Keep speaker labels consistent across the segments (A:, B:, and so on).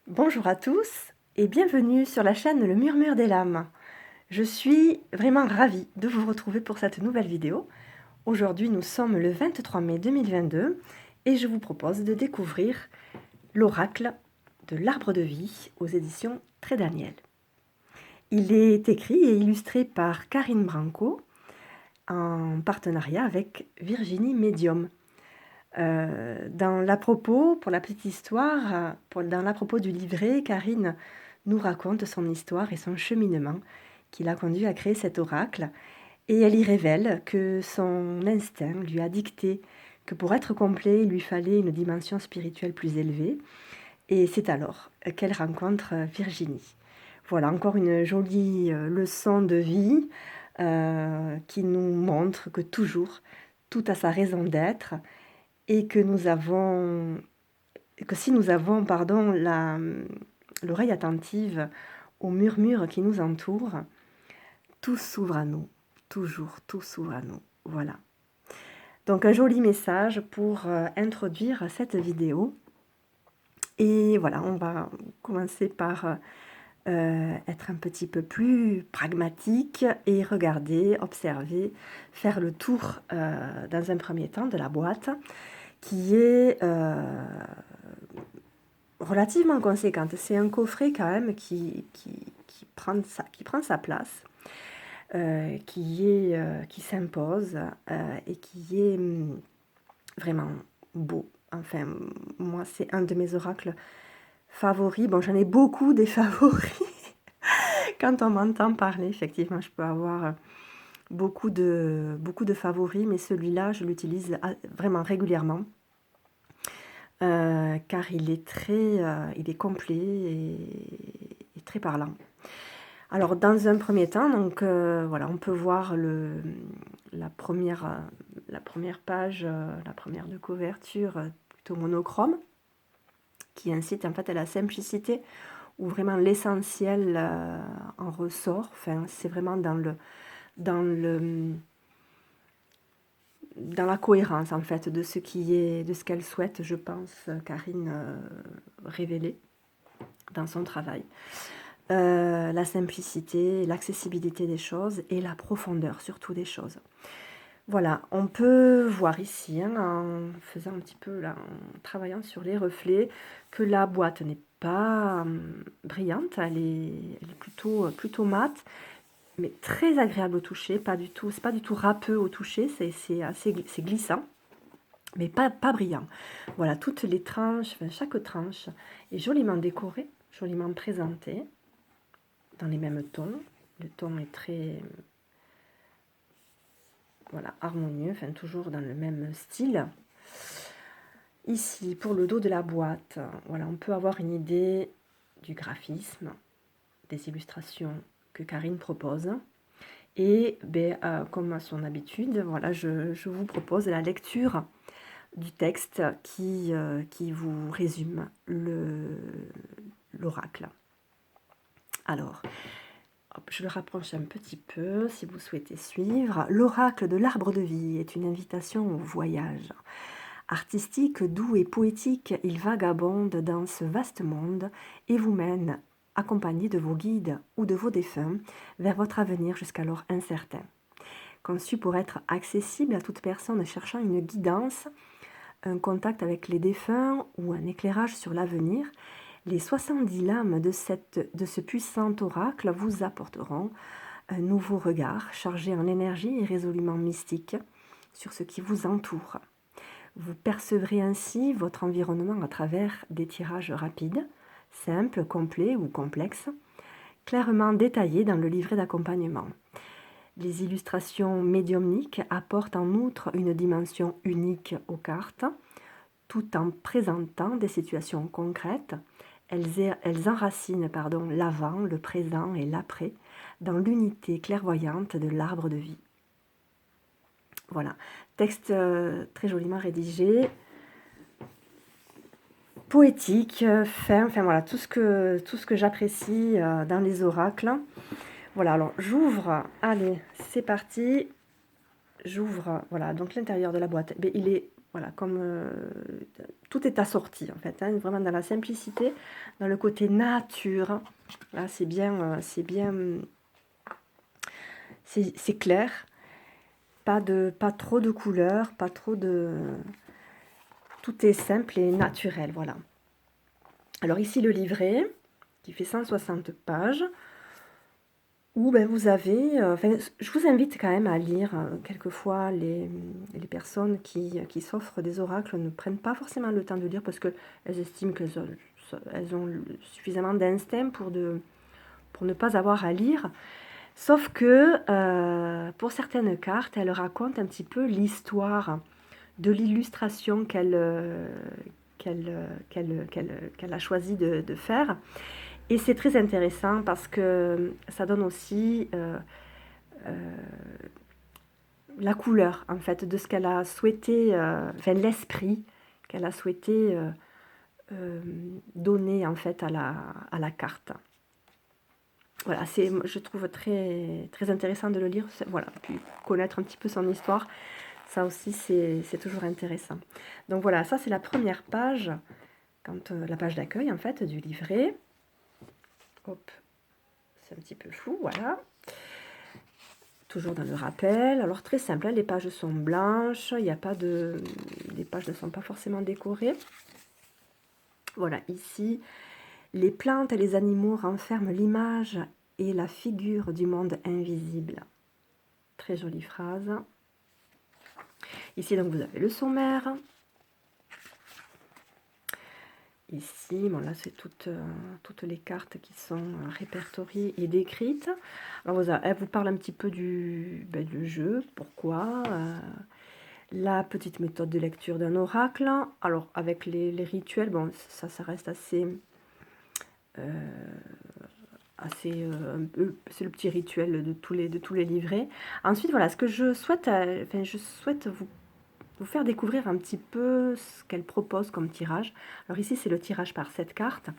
A: Bonjour à tous et bienvenue sur la chaîne Le Murmure des Lames. Je suis vraiment ravie de vous retrouver pour cette nouvelle vidéo. Aujourd'hui, nous sommes le 23 mai 2022 et je vous propose de découvrir l'oracle de l'arbre de vie aux éditions Très Daniel. Il est écrit et illustré par Karine Branco en partenariat avec Virginie Medium. Dans l'à-propos, pour la petite histoire, dans l'à-propos du livret, Karine nous raconte son histoire et son cheminement qui l'a conduit à créer cet oracle. Et elle y révèle que son instinct lui a dicté que pour être complet, il lui fallait une dimension spirituelle plus élevée. Et c'est alors qu'elle rencontre Virginie. Voilà, encore une jolie leçon de vie qui nous montre que toujours, tout a sa raison d'être et que si nous avons l'oreille attentive aux murmures qui nous entourent, tout s'ouvre à nous, toujours, tout s'ouvre à nous. Voilà. Donc un joli message pour introduire cette vidéo. Et voilà, on va commencer par être un petit peu plus pragmatique et regarder, observer, faire le tour dans un premier temps de la boîte qui est relativement conséquente. C'est un coffret quand même qui prend sa place, qui s'impose et qui est vraiment beau. Enfin, moi, c'est un de mes oracles favoris. Bon, j'en ai beaucoup des favoris. Quand on m'entend parler, effectivement, je peux avoir beaucoup de favoris, mais celui-là, je l'utilise vraiment régulièrement. Car il est complet et très parlant. Alors, dans un premier temps, donc, voilà, on peut voir la première page, la première de couverture, plutôt monochrome, qui incite en fait à la simplicité, où vraiment l'essentiel en ressort. Enfin, c'est vraiment dans la cohérence en fait de ce qu'elle souhaite, je pense, Karine révéler dans son travail. La simplicité, l'accessibilité des choses et la profondeur surtout des choses. Voilà, on peut voir ici, hein, en faisant un petit peu là, en travaillant sur les reflets, que la boîte n'est pas brillante, elle est plutôt mate, mais très agréable au toucher, c'est pas du tout râpeux au toucher, c'est glissant, mais pas brillant. Voilà, toutes les tranches, enfin, chaque tranche est joliment décorée, joliment présentée, dans les mêmes tons. Le ton est très voilà, harmonieux, enfin toujours dans le même style. Ici, pour le dos de la boîte, voilà, on peut avoir une idée du graphisme, des illustrations que Karine propose. Et comme à son habitude, voilà, je vous propose la lecture du texte qui vous résume l'oracle. Alors, hop, je le rapproche un petit peu si vous souhaitez suivre. L'oracle de l'arbre de vie est une invitation au voyage. Artistique, doux et poétique, il vagabonde dans ce vaste monde et vous mène, accompagné de vos guides ou de vos défunts, vers votre avenir jusqu'alors incertain. Conçu pour être accessible à toute personne cherchant une guidance, un contact avec les défunts ou un éclairage sur l'avenir, les 70 lames de ce puissant oracle vous apporteront un nouveau regard chargé en énergie et résolument mystique sur ce qui vous entoure. Vous percevrez ainsi votre environnement à travers des tirages rapides, simples, complets ou complexes, clairement détaillés dans le livret d'accompagnement. Les illustrations médiumniques apportent en outre une dimension unique aux cartes, tout en présentant des situations concrètes. Elles enracinent l'avant, le présent et l'après dans l'unité clairvoyante de l'arbre de vie. Voilà, texte très joliment rédigé, poétique, fin, enfin voilà, tout ce que j'apprécie dans les oracles. Voilà, alors j'ouvre, allez, c'est parti. J'ouvre, voilà, donc l'intérieur de la boîte, il est voilà, comme tout est assorti en fait, hein, vraiment dans la simplicité, dans le côté nature. Là, c'est bien, c'est clair, pas trop de couleurs, pas trop de... Tout est simple et naturel, voilà. Alors ici, le livret, qui fait 160 pages, où ben, vous avez... enfin, je vous invite quand même à lire. Quelquefois, les personnes qui s'offrent des oracles ne prennent pas forcément le temps de lire parce qu'elles estiment qu'elles ont suffisamment d'instinct pour ne pas avoir à lire. Sauf que pour certaines cartes, elles racontent un petit peu l'histoire de l'illustration qu'elle a choisi de faire. Et c'est très intéressant parce que ça donne aussi la couleur, en fait, de ce qu'elle a souhaité, enfin l'esprit qu'elle a souhaité donner, en fait, à la carte. Voilà, je trouve très, très intéressant de le lire, voilà, puis connaître un petit peu son histoire, ça aussi c'est toujours intéressant. Donc voilà, ça c'est la première page, la page d'accueil en fait du livret. Hop, c'est un petit peu flou, voilà. Toujours dans le rappel, alors très simple, hein, les pages sont blanches, il n'y a pas les pages ne sont pas forcément décorées. Voilà, ici, les plantes et les animaux renferment l'image et la figure du monde invisible. Très jolie phrase. Ici, donc, vous avez le sommaire. Ici, bon, là, c'est toutes les cartes qui sont répertoriées et décrites. Alors, elle vous parle un petit peu du jeu, pourquoi, la petite méthode de lecture d'un oracle. Alors, avec les rituels, bon, ça reste assez... c'est le petit rituel de tous les livrets. Ensuite, voilà, ce que je souhaite, je souhaite vous faire découvrir un petit peu ce qu'elle propose comme tirage. Alors ici, c'est le tirage par 7 cartes.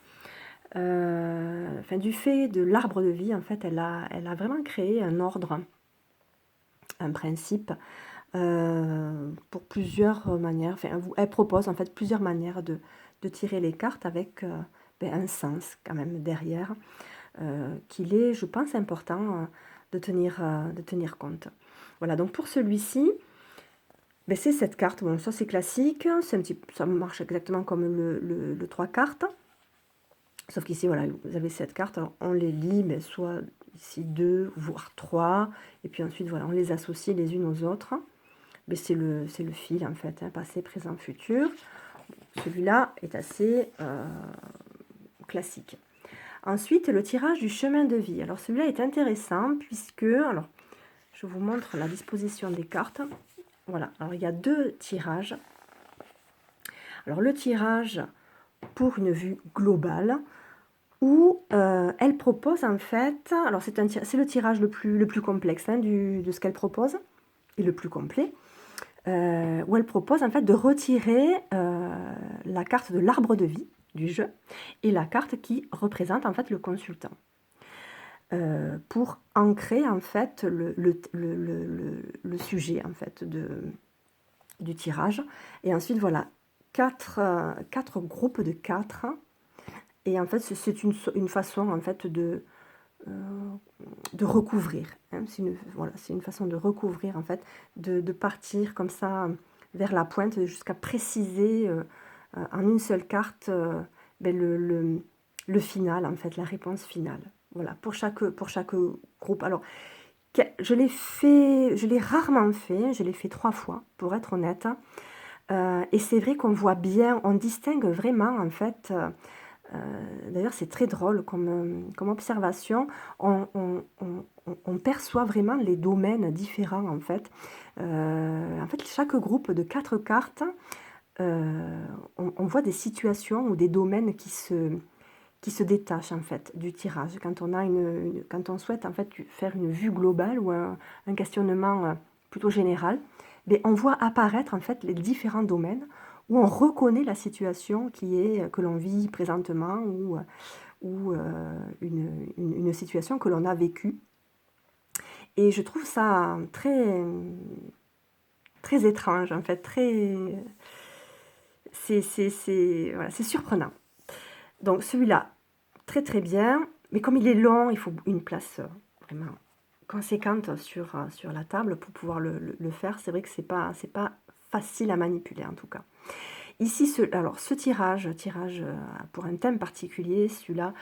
A: Du fait de l'arbre de vie, en fait, elle a vraiment créé un ordre, un principe, pour plusieurs manières. Elle propose en fait plusieurs manières de tirer les cartes avec un sens quand même derrière. Qu'il est, je pense, important de tenir compte. Voilà, donc pour celui-ci, c'est cette carte. Bon, ça c'est classique, ça marche exactement comme le 3 cartes. Sauf qu'ici, voilà, vous avez cette carte, alors on les lit, soit ici 2, voire 3, et puis ensuite, voilà, on les associe les unes aux autres. C'est le fil, en fait, hein, passé, présent, futur. Celui-là est assez classique. Ensuite, le tirage du chemin de vie. Alors, celui-là est intéressant puisque, alors, je vous montre la disposition des cartes. Voilà, alors il y a 2 tirages. Alors, le tirage pour une vue globale où elle propose en fait, alors c'est le tirage le plus complexe hein, de ce qu'elle propose et le plus complet, où elle propose en fait de retirer la carte de l'arbre de vie du jeu et la carte qui représente en fait le consultant. Pour ancrer en fait le sujet en fait du tirage. Et ensuite voilà, 4 groupes de 4. Et en fait c'est une façon en fait de recouvrir. Hein. C'est une façon de recouvrir en fait, de partir comme ça vers la pointe jusqu'à préciser en une seule carte le final en fait, la réponse finale. Voilà, pour chaque groupe. Alors, je l'ai rarement fait, je l'ai fait 3 fois, pour être honnête. Et c'est vrai qu'on voit bien, on distingue vraiment, en fait, d'ailleurs c'est très drôle comme observation, on perçoit vraiment les domaines différents, en fait. En fait, chaque groupe de 4 cartes, on voit des situations ou des domaines qui se détachent en fait du tirage. Quand on souhaite en fait faire une vue globale ou un questionnement plutôt général, on voit apparaître en fait les différents domaines où on reconnaît la situation que l'on vit présentement ou une situation que l'on a vécue. Et je trouve ça très, très étrange, en fait, très... Voilà, c'est surprenant. Donc celui-là, très très bien, mais comme il est long, il faut une place vraiment conséquente sur la table pour pouvoir le faire. C'est vrai que c'est pas facile à manipuler en tout cas. Ici, alors ce tirage pour un thème particulier, celui-là,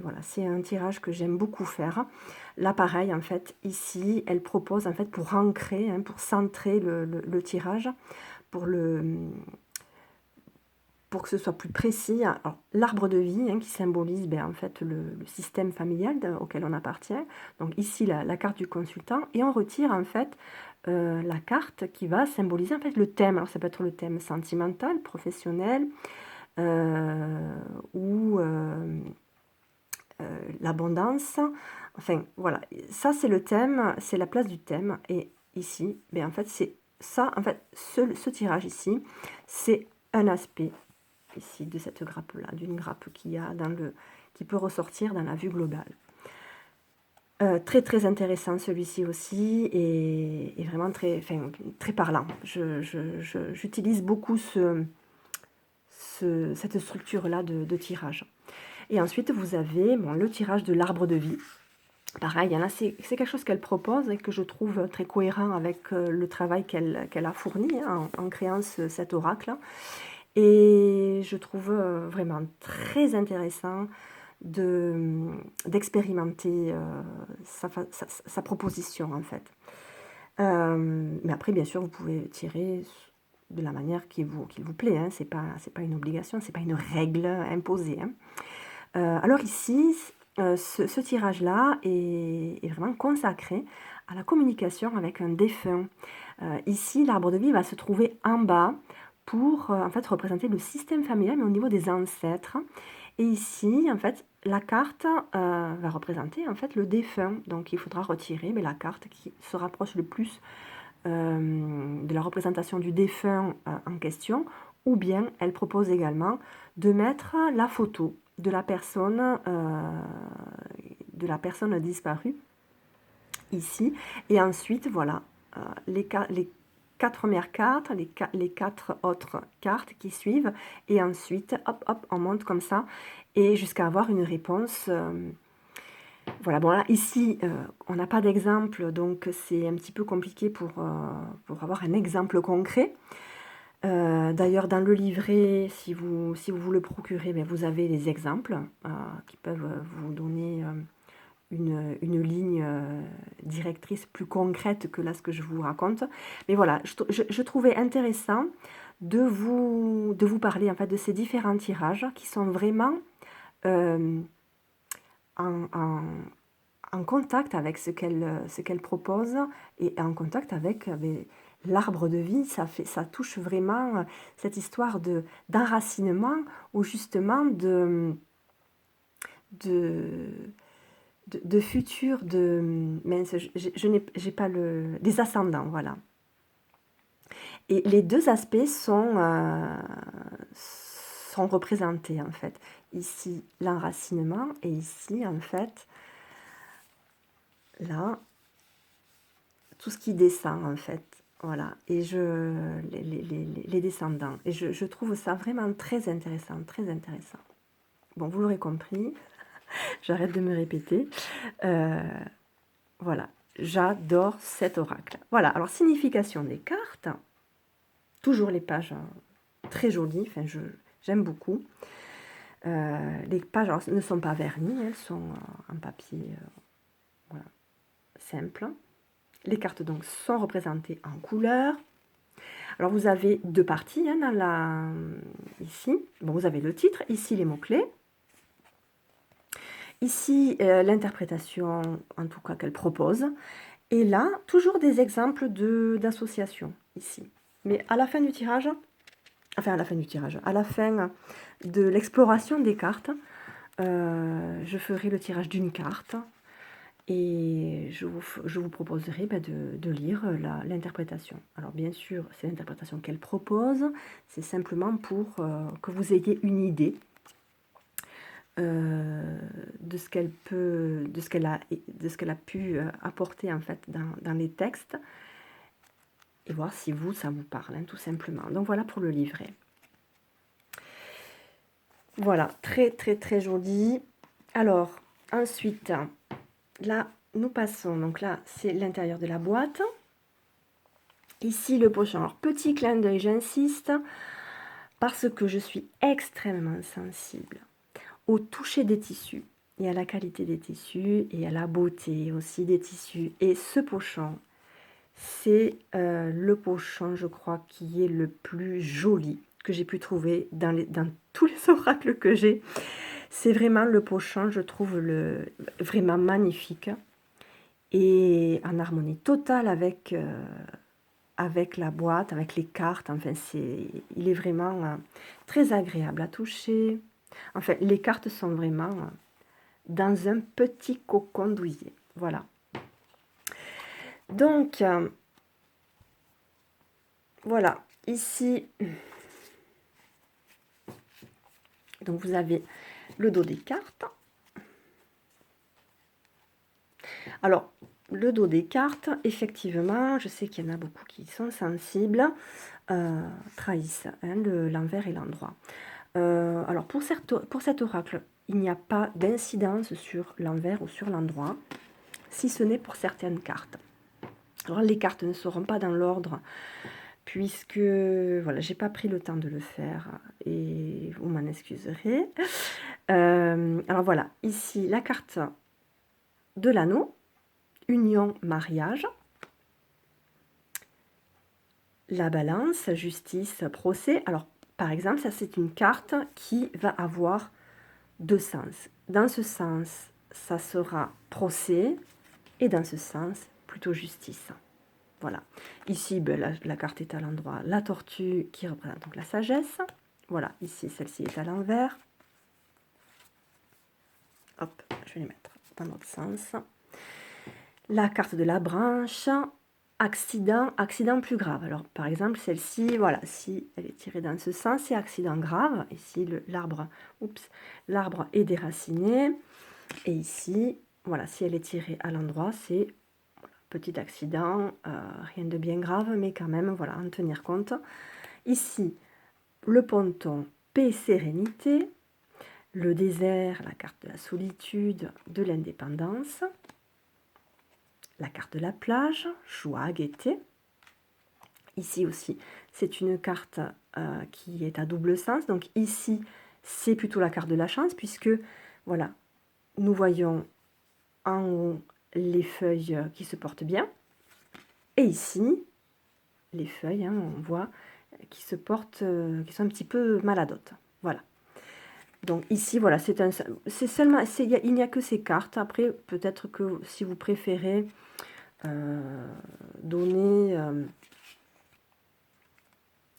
A: voilà, c'est un tirage que j'aime beaucoup faire. Là, pareil, en fait, ici, elle propose, en fait, pour ancrer, hein, pour centrer le tirage, pour pour que ce soit plus précis, l'arbre de vie, hein, qui symbolise en fait le système familial auquel on appartient. Donc ici la carte du consultant, et on retire en fait la carte qui va symboliser en fait le thème. Alors ça peut être le thème sentimental, professionnel, ou l'abondance. Enfin voilà, ça c'est le thème, c'est la place du thème. Et ici, en fait c'est ça, en fait ce tirage ici, c'est un aspect ici de cette grappe-là, d'une grappe qui peut ressortir dans la vue globale. Très très intéressant celui-ci aussi, et vraiment très, très parlant. J'utilise beaucoup cette structure-là de tirage. Et ensuite, vous avez le tirage de l'arbre de vie. Pareil, c'est quelque chose qu'elle propose et que je trouve très cohérent avec le travail qu'elle a fourni en créant cet oracle. Et je trouve vraiment très intéressant d'expérimenter sa proposition en fait. Mais après, bien sûr, vous pouvez tirer de la manière qui vous plaît. Hein. C'est pas une obligation, c'est pas une règle imposée. Hein. Alors ici, ce tirage-là est vraiment consacré à la communication avec un défunt. Ici, l'arbre de vie va se trouver en bas pour en fait représenter le système familial, mais au niveau des ancêtres. Et ici, en fait, la carte va représenter en fait le défunt. Donc il faudra retirer la carte qui se rapproche le plus de la représentation du défunt en question, ou bien elle propose également de mettre la photo de la personne disparue ici, et ensuite voilà les quatre premières cartes, les quatre autres cartes qui suivent, et ensuite hop hop on monte comme ça et jusqu'à avoir une réponse. Voilà, bon là, ici, on n'a pas d'exemple, donc c'est un petit peu compliqué pour avoir un exemple concret. D'ailleurs, dans le livret, si vous vous le procurez, vous avez des exemples qui peuvent vous donner une ligne directrice plus concrète que là, ce que je vous raconte. Mais voilà, je trouvais intéressant de vous parler en fait, de ces différents tirages qui sont vraiment en contact avec ce qu'elle propose, et en contact avec l'arbre de vie. Ça touche vraiment cette histoire d'enracinement, ou justement de futur, j'ai pas des ascendants, voilà. Et les deux aspects sont représentés en fait. Ici l'enracinement, et ici en fait là tout ce qui descend en fait, voilà, et les descendants, et je trouve ça vraiment très intéressant, très intéressant. Bon, vous l'aurez compris, j'arrête de me répéter. Voilà, j'adore cet oracle. Voilà, alors signification des cartes, toujours les pages très jolies, enfin j'aime beaucoup. Les pages ne sont pas vernies, elles sont en papier voilà, simple. Les cartes donc sont représentées en couleurs. Alors vous avez deux parties ici. Bon, vous avez le titre, ici les mots-clés. Ici l'interprétation, en tout cas qu'elle propose. Et là, toujours des exemples d'associations ici. Mais à la fin du tirage, à la fin de l'exploration des cartes, je ferai le tirage d'une carte. Et je vous proposerai de lire l'interprétation. Alors bien sûr, c'est l'interprétation qu'elle propose, c'est simplement pour que vous ayez une idée de ce qu'elle a pu apporter en fait dans les textes. et voir si vous, ça vous parle, hein, tout simplement. Donc voilà pour le livret. Voilà, très très très joli. Alors, ensuite, là, nous passons, donc là, c'est l'intérieur de la boîte. Ici, le pochon. Alors, petit clin d'œil, j'insiste, parce que je suis extrêmement sensible au toucher des tissus, et à la qualité des tissus, et à la beauté aussi des tissus. Et ce pochon, c'est le pochon, je crois, qui est le plus joli que j'ai pu trouver dans tous les oracles que j'ai. C'est vraiment le pochon, je trouve vraiment magnifique et en harmonie totale avec la boîte, avec les cartes. Enfin, il est vraiment très agréable à toucher. Enfin, les cartes sont vraiment dans un petit cocon douillet. Voilà. Donc, voilà. Ici, donc vous avez le dos des cartes. Alors, le dos des cartes, effectivement, je sais qu'il y en a beaucoup qui sont sensibles, trahissent hein, l'envers et l'endroit. Alors, pour cet oracle, il n'y a pas d'incidence sur l'envers ou sur l'endroit, si ce n'est pour certaines cartes. Alors, les cartes ne seront pas dans l'ordre, puisque, voilà, j'ai pas pris le temps de le faire, et vous m'en excuserez. Alors, voilà, ici, la carte de l'anneau, union, mariage. La balance, justice, procès. Alors, par exemple, ça c'est une carte qui va avoir deux sens. Dans ce sens, ça sera procès, et dans ce sens, plutôt justice. Voilà. Ici, ben, la carte est à l'endroit. La tortue qui représente donc la sagesse. Voilà, ici, celle-ci est à l'envers. Hop, je vais les mettre dans l'autre sens. La carte de la branche. Accident plus grave. Alors, par exemple, celle-ci, voilà, si elle est tirée dans ce sens, c'est accident grave. Ici, l'arbre est déraciné. Et ici, voilà, si elle est tirée à l'endroit, c'est petit accident, rien de bien grave, mais quand même, voilà, en tenir compte. Ici, le ponton, paix, sérénité. Le désert, la carte de la solitude, de l'indépendance. La carte de la plage, joie, gaieté. Ici aussi, c'est une carte qui est à double sens. Donc ici, c'est plutôt la carte de la chance, puisque, voilà, nous voyons en haut les feuilles qui se portent bien. Et ici, les feuilles, hein, on voit, qui se portent, qui sont un petit peu maladotes. Voilà. Donc ici, voilà, c'est seulement, il n'y a que ces cartes. Après, peut-être que si vous préférez donner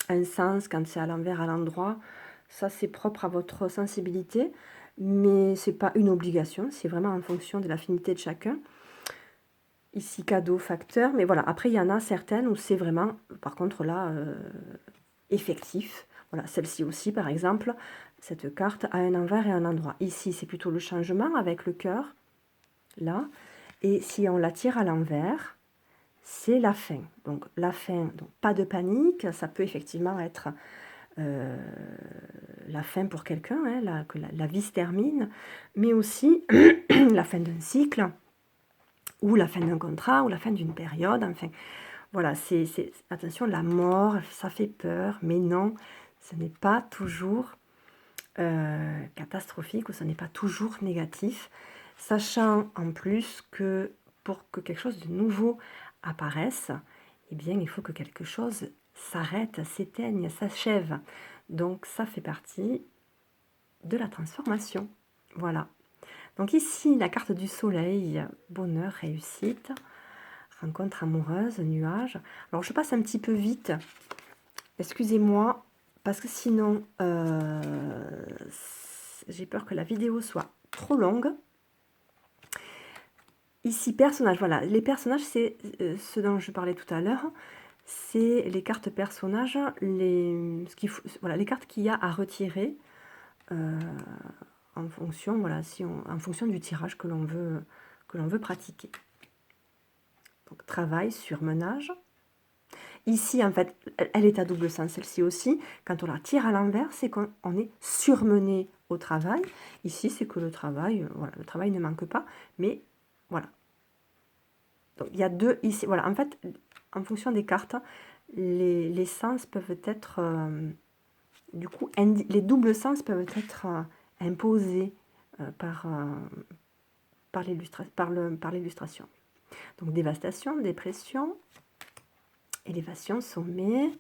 A: un sens quand c'est à l'envers, à l'endroit, ça c'est propre à votre sensibilité, mais c'est pas une obligation, c'est vraiment en fonction de l'affinité de chacun. Ici, cadeau, facteur, mais voilà, après il y en a certaines où c'est vraiment, par contre là, effectif. Voilà, celle-ci aussi, par exemple, cette carte a un envers et un endroit. Ici, c'est plutôt le changement avec le cœur, là, et si on la tire à l'envers, c'est la fin. Donc la fin, donc pas de panique, ça peut effectivement être la fin pour quelqu'un, hein, que la vie se termine, mais aussi la fin d'un cycle, ou la fin d'un contrat, ou la fin d'une période, enfin, voilà, attention, la mort, ça fait peur, mais non, ce n'est pas toujours catastrophique, ou ce n'est pas toujours négatif, sachant en plus que pour que quelque chose de nouveau apparaisse, eh bien, il faut que quelque chose s'arrête, s'éteigne, s'achève. Donc, ça fait partie de la transformation. Voilà. Donc ici, la carte du soleil, bonheur, réussite, rencontre amoureuse, nuage. Alors, je passe un petit peu vite. Excusez-moi, parce que sinon, j'ai peur que la vidéo soit trop longue. Ici, personnages, voilà, les personnages, c'est ce dont je parlais tout à l'heure, c'est les cartes personnages, voilà, les cartes qu'il y a à retirer en fonction, voilà, en fonction du tirage que l'on veut pratiquer. Donc, travail, surmenage, Ici, en fait, elle est à double sens, celle-ci aussi. Quand on la tire à l'envers, c'est qu'on est surmené au travail. Ici, c'est que le travail, voilà, le travail ne manque pas, mais voilà. Donc, il y a deux ici. Voilà, en fait, en fonction des cartes, les sens peuvent être, du coup, les doubles sens peuvent être imposés par l'illustration. Donc, dévastation, dépression, élévation, sommet,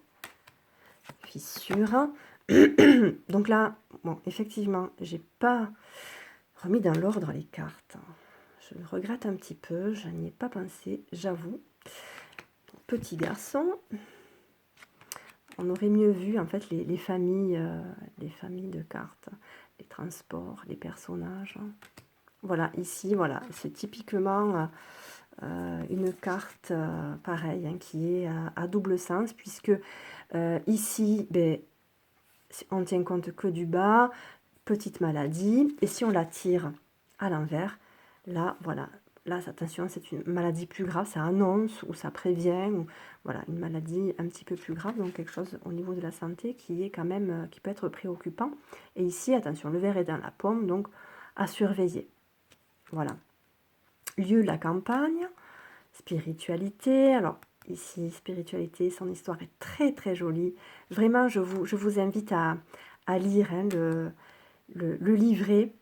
A: fissure. Donc là, bon, effectivement, j'ai pas remis dans l'ordre les cartes. Je le regrette un petit peu, je n'y ai pas pensé, j'avoue. Petit garçon, on aurait mieux vu en fait les familles de cartes, les transports, les personnages. Voilà, ici, voilà, c'est typiquement une carte pareille, hein, qui est à double sens, puisque ici, ben, on tient compte que du bas, petite maladie, et si on la tire à l'envers, là, voilà, là, attention, c'est une maladie plus grave, ça annonce ou ça prévient, ou voilà, une maladie un petit peu plus grave, donc quelque chose au niveau de la santé qui est quand même, qui peut être préoccupant. Et ici, attention, le verre est dans la pomme, donc à surveiller. Voilà. Lieu de la campagne, spiritualité, alors ici, spiritualité, son histoire est très très jolie. Vraiment, je vous invite à lire, hein, le livret,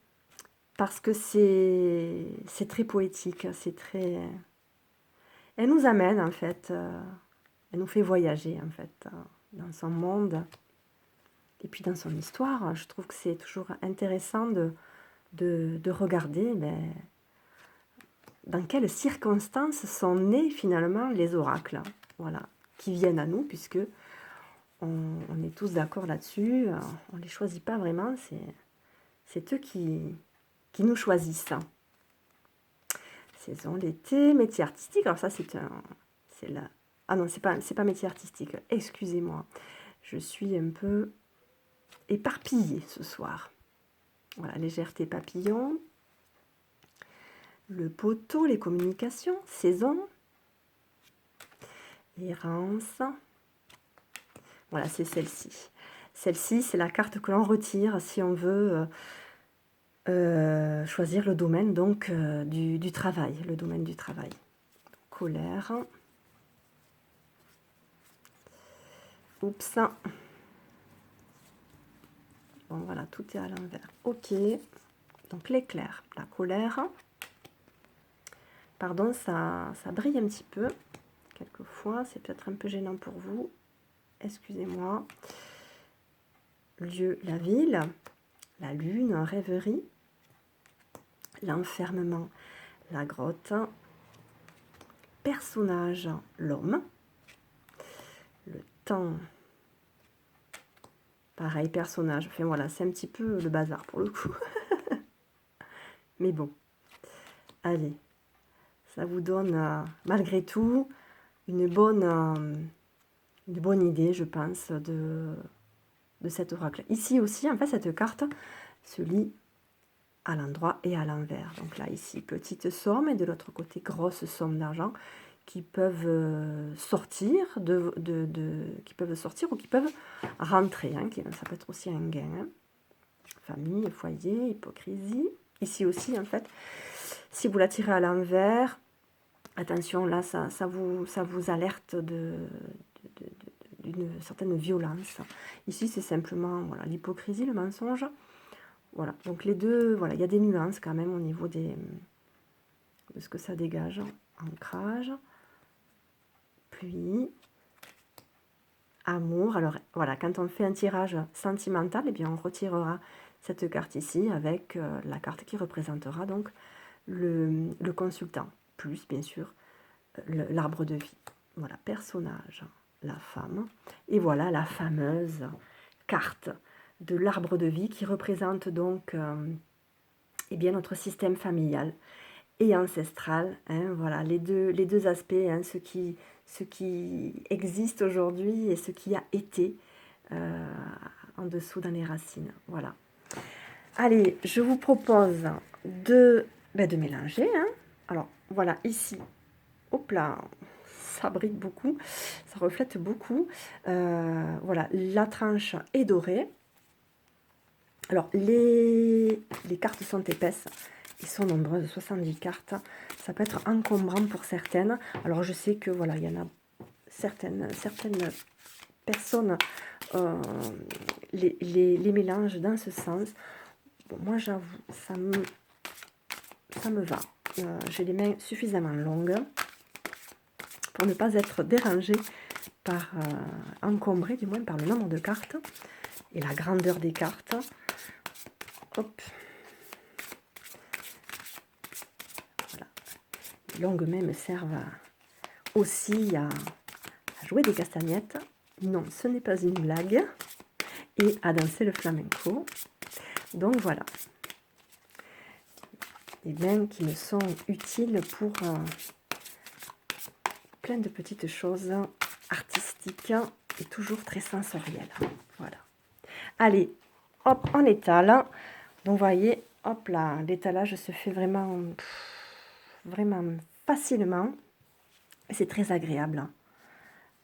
A: parce que c'est très poétique, c'est très... Elle nous amène, en fait, elle nous fait voyager, en fait, dans son monde, et puis dans son histoire. Je trouve que c'est toujours intéressant de regarder dans quelles circonstances sont nés, finalement, les oracles, voilà, qui viennent à nous, puisque on est tous d'accord là-dessus, on ne les choisit pas vraiment, c'est eux qui nous choisissent. Saison, l'été, métier artistique. Alors ça, c'est là. Ah non, c'est pas métier artistique. Excusez-moi. Je suis un peu éparpillée ce soir. Voilà, légèreté papillon. Le poteau, les communications. Saison. Errance. Voilà, c'est celle-ci. Celle-ci, c'est la carte que l'on retire si on veut choisir le domaine donc du travail. Le domaine du travail. Colère. Oups. Bon, voilà, tout est à l'envers. Ok. Donc l'éclair, la colère. Pardon, ça brille un petit peu. Quelquefois, c'est peut-être un peu gênant pour vous. Excusez-moi. Lieu, la ville. La lune, rêverie. L'enfermement, la grotte. Personnage, l'homme. Le temps. Pareil, personnage. Enfin voilà, c'est un petit peu le bazar pour le coup. Mais bon. Allez. Ça vous donne, malgré tout, une bonne idée, je pense, de cet oracle. Ici aussi, en fait, cette carte se lit à l'endroit et à l'envers. Donc là, ici, petite somme, et de l'autre côté, grosse somme d'argent qui peuvent sortir, qui peuvent sortir ou qui peuvent rentrer. Hein, ça peut être aussi un gain. Hein. Famille, foyer, hypocrisie. Ici aussi, en fait, si vous la tirez à l'envers, attention, là, ça vous alerte d'une certaine violence. Ici, c'est simplement voilà, l'hypocrisie, le mensonge. Voilà, donc les deux, voilà, il y a des nuances quand même au niveau de ce que ça dégage. Ancrage, pluie, amour. Alors voilà, quand on fait un tirage sentimental, eh bien, on retirera cette carte ici avec la carte qui représentera donc le consultant, plus bien sûr l'arbre de vie. Voilà, personnage, la femme. Et voilà la fameuse carte de l'arbre de vie qui représente donc eh bien, notre système familial et ancestral. Hein, voilà, les deux aspects, hein, ce qui existe aujourd'hui et ce qui a été en dessous dans les racines. Voilà. Allez, je vous propose de mélanger. Hein. Alors, voilà, ici, hop là, ça brille beaucoup, ça reflète beaucoup. Voilà, la tranche est dorée. Alors, les cartes sont épaisses, ils sont nombreuses, 70 cartes. Ça peut être encombrant pour certaines. Alors, je sais que, voilà, il y en a certaines personnes les mélangent dans ce sens. Bon, moi, j'avoue, ça me va. J'ai les mains suffisamment longues pour ne pas être dérangée par, encombrée du moins par le nombre de cartes et la grandeur des cartes. Hop. Voilà. Les longues mains me servent aussi à jouer des castagnettes. Non, ce n'est pas une blague. Et à danser le flamenco. Donc voilà. Des mains qui me sont utiles pour plein de petites choses artistiques et toujours très sensorielles. Voilà. Allez, hop, on étale. Donc, vous voyez, hop là, l'étalage se fait vraiment, vraiment facilement. C'est très agréable.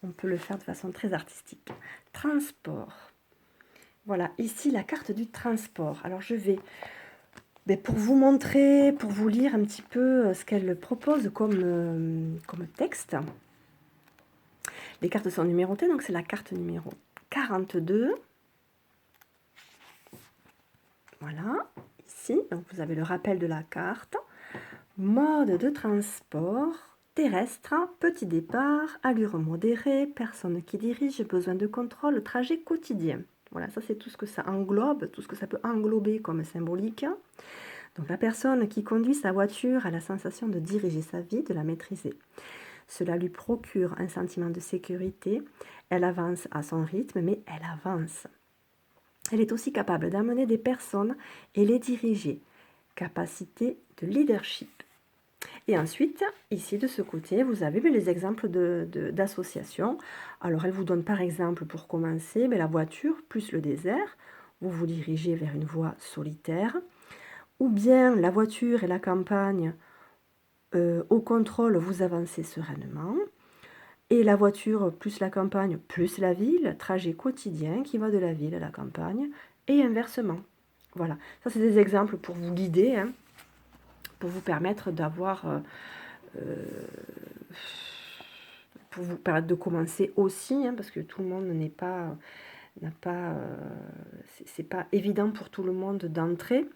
A: On peut le faire de façon très artistique. Transport. Voilà, ici, la carte du transport. Alors, je vais, pour vous montrer, pour vous lire un petit peu ce qu'elle propose comme texte. Les cartes sont numérotées, donc c'est la carte numéro 42. Voilà, ici, donc vous avez le rappel de la carte. Mode de transport, terrestre, petit départ, allure modérée, personne qui dirige, besoin de contrôle, trajet quotidien. Voilà, ça c'est tout ce que ça englobe, tout ce que ça peut englober comme symbolique. Donc la personne qui conduit sa voiture a la sensation de diriger sa vie, de la maîtriser. Cela lui procure un sentiment de sécurité. Elle avance à son rythme, mais elle avance. Elle est aussi capable d'amener des personnes et les diriger. Capacité de leadership. Et ensuite, ici de ce côté, vous avez les exemples d'associations. Alors, elle vous donne par exemple, pour commencer, la voiture plus le désert. Vous vous dirigez vers une voie solitaire. Ou bien la voiture et la campagne, au contrôle, vous avancez sereinement. Et la voiture plus la campagne plus la ville, trajet quotidien qui va de la ville à la campagne et inversement. Voilà, ça c'est des exemples pour vous guider, hein, pour vous permettre d'avoir, pour vous permettre de commencer aussi, hein, parce que tout le monde c'est pas évident pour tout le monde d'entrer.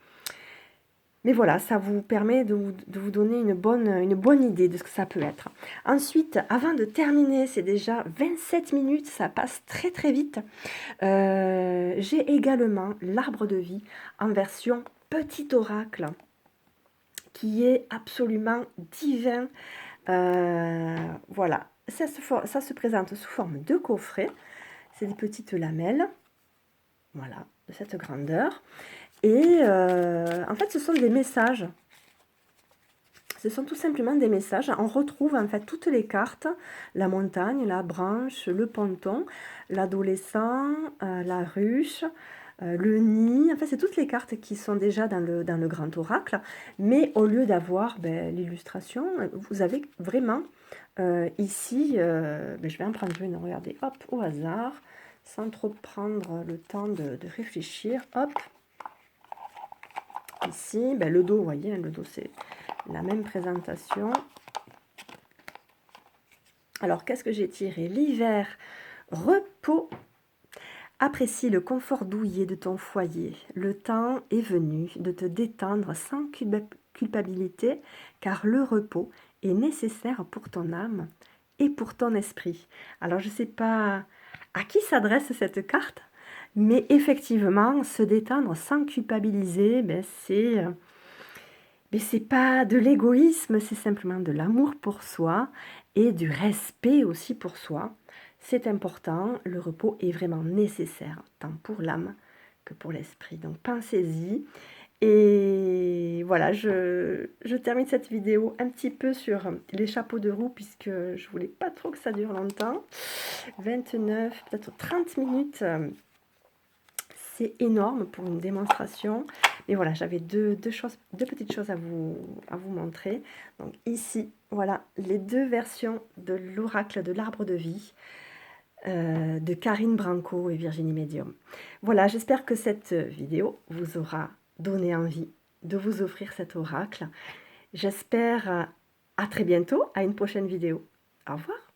A: Mais voilà, ça vous permet de vous donner une bonne idée de ce que ça peut être. Ensuite, avant de terminer, c'est déjà 27 minutes, ça passe très très vite. J'ai également l'arbre de vie en version petit oracle, qui est absolument divin. Voilà, ça se présente sous forme de coffret. C'est des petites lamelles, voilà, de cette grandeur. Et en fait, ce sont des messages. Ce sont tout simplement des messages. On retrouve en fait toutes les cartes, la montagne, la branche, le ponton, l'adolescent, la ruche, le nid. En fait, c'est toutes les cartes qui sont déjà dans le grand oracle. Mais au lieu d'avoir l'illustration, vous avez vraiment ici, je vais en prendre une, regardez, hop, au hasard, sans trop prendre le temps de réfléchir. Hop. Ici, le dos, vous voyez, le dos, c'est la même présentation. Alors, qu'est-ce que j'ai tiré? L'hiver, repos. Apprécie le confort douillet de ton foyer. Le temps est venu de te détendre sans culpabilité, car le repos est nécessaire pour ton âme et pour ton esprit. Alors, je ne sais pas à qui s'adresse cette carte, mais effectivement, se détendre sans culpabiliser, c'est pas de l'égoïsme, c'est simplement de l'amour pour soi et du respect aussi pour soi. C'est important, le repos est vraiment nécessaire, tant pour l'âme que pour l'esprit. Donc pensez-y. Et voilà, je termine cette vidéo un petit peu sur les chapeaux de roue, puisque je voulais pas trop que ça dure longtemps. 29, peut-être 30 minutes. assez énorme pour une démonstration. Mais voilà, j'avais deux petites choses à vous montrer. Donc ici, voilà, les deux versions de l'oracle de l'arbre de vie de Karine Branco et Virginie Medium. Voilà, j'espère que cette vidéo vous aura donné envie de vous offrir cet oracle. J'espère à très bientôt, à une prochaine vidéo. Au revoir.